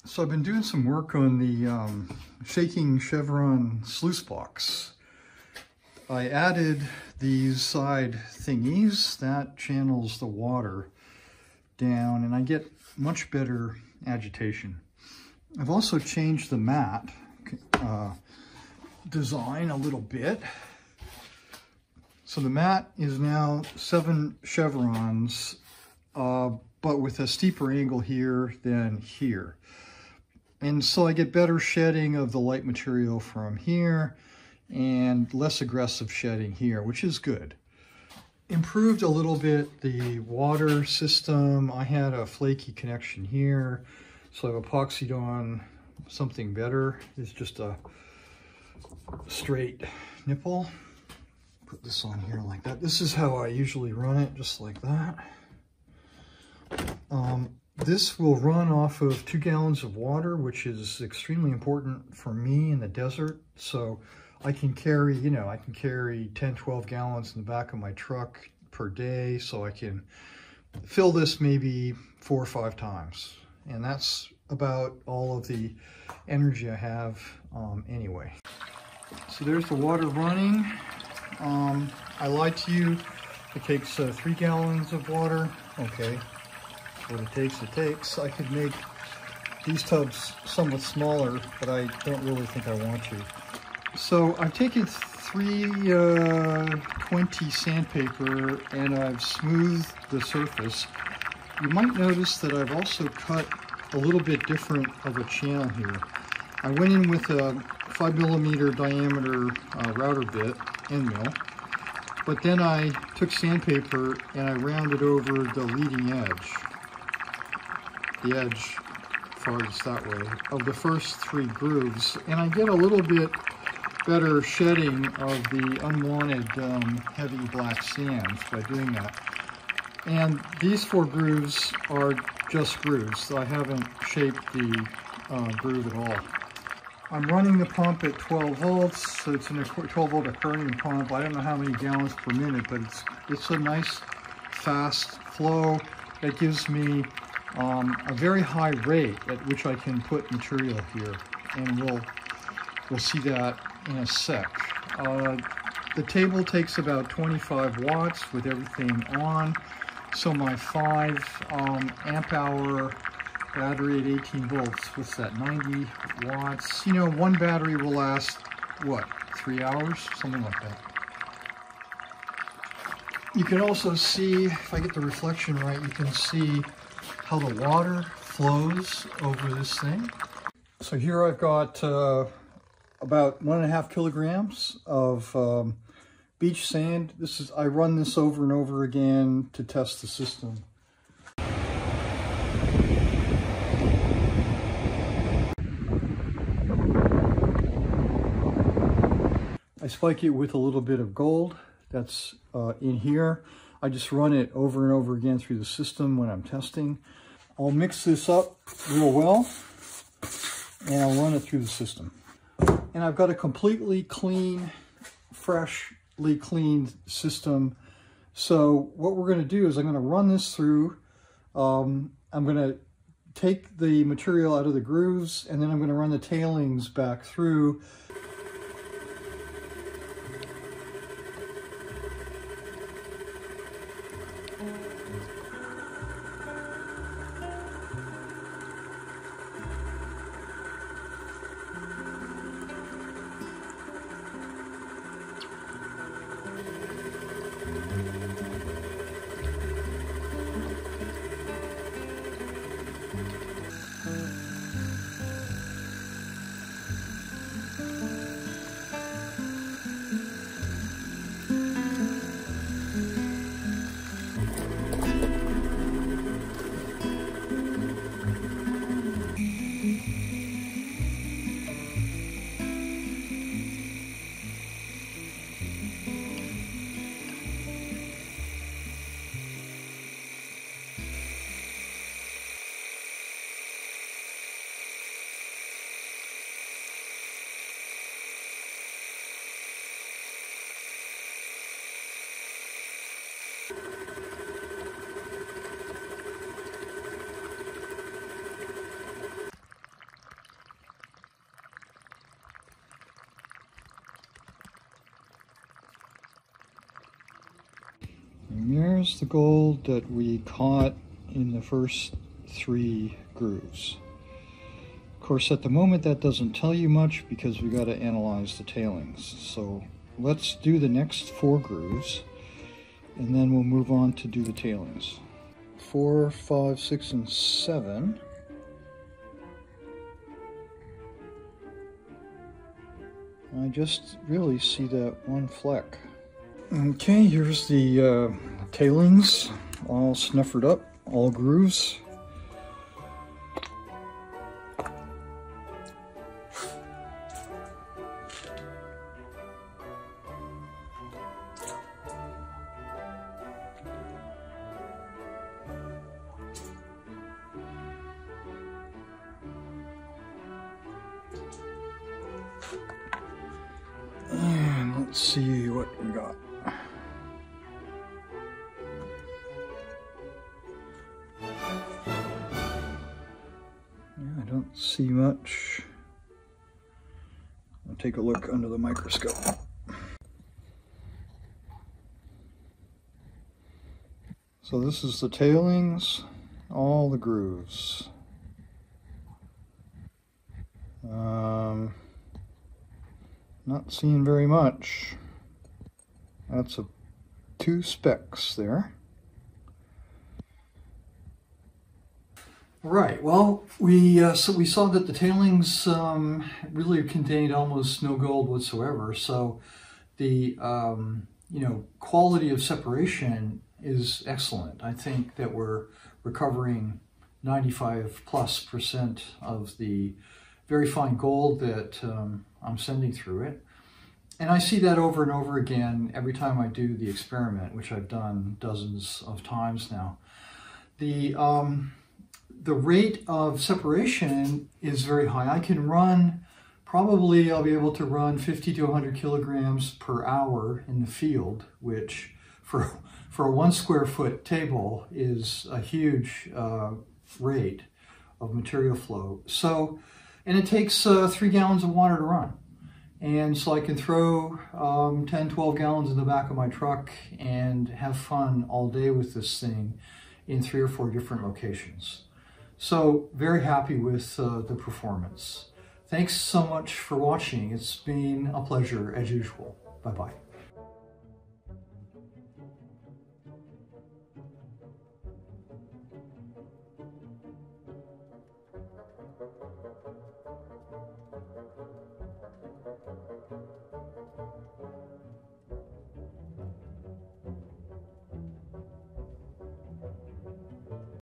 So I've been doing some work on the shaking chevron sluice box. I added these side thingies that channels the water down, and I get much better agitation. I've also changed the mat design a little bit. So the mat is now 7 chevrons, but with a steeper angle here than here. And so I get better shedding of the light material from here and less aggressive shedding here, which is good. Improved a little bit the water system. I had a flaky connection here, so I've epoxied on something better. It's just a straight nipple. Put this on here like that. This is how I usually run it, just like that. This will run off of 2 gallons of water, which is extremely important for me in the desert. So I can carry, I can carry 10, 12 gallons in the back of my truck per day. So I can fill this maybe 4 or 5 times. And that's about all of the energy I have anyway. So there's the water running. I lied to you. It takes 3 gallons of water. Okay. What it takes. I could make these tubs somewhat smaller, but I don't really think I want to. So I've taken 320 sandpaper and I've smoothed the surface. You might notice that I've also cut a little bit different of a channel here. I went in with a 5mm diameter router bit, end mill, but then I took sandpaper and I rounded over the leading edge. The edge farthest that way of the first 3 grooves, and I get a little bit better shedding of the unwanted heavy black sands by doing that. And these 4 grooves are just grooves, so I haven't shaped the groove at all. I'm running the pump at 12 volts, so it's a 12 volt aquarium pump. I don't know how many gallons per minute, but it's a nice fast flow that gives me a very high rate at which I can put material here, and we'll see that in a sec. The table takes about 25 watts with everything on, so my 5 amp hour battery at 18 volts, what's that, 90 watts? One battery will last, what, 3 hours? Something like that. You can also see, if I get the reflection right, you can see how the water flows over this thing. So here I've got about 1.5 kilograms of beach sand. I run this over and over again to test the system. I spike it with a little bit of gold that's in here. I just run it over and over again through the system when I'm testing. I'll mix this up real well and I'll run it through the system. And I've got a completely clean, freshly cleaned system. So what we're going to do is I'm going to run this through. I'm going to take the material out of the grooves, and then I'm going to run the tailings back through. there's the gold that we caught in the first 3 grooves. Of course, at the moment that doesn't tell you much because we got to analyze the tailings. So let's do the next 4 grooves and then we'll move on to do the tailings. 4, 5, 6, and 7. I just really see that one fleck. Okay, here's the tailings, all snuffered up, all grooves. And let's see what we got. Yeah, I don't see much. I'll take a look under the microscope. So this is the tailings, all the grooves. Not seeing very much. That's 2 specks there. Right. Well, we saw that the tailings really contained almost no gold whatsoever. So the quality of separation is excellent. I think that we're recovering 95+% of the very fine gold that I'm sending through it. And I see that over and over again every time I do the experiment, which I've done dozens of times now. The rate of separation is very high. I can run, probably I'll be able to run 50 to 100 kilograms per hour in the field, which for a 1 square foot table is a huge rate of material flow. So, and it takes 3 gallons of water to run. And so I can throw 10, 12 gallons in the back of my truck and have fun all day with this thing in 3 or 4 different locations. So very happy with the performance. Thanks so much for watching. It's been a pleasure as usual. Bye-bye.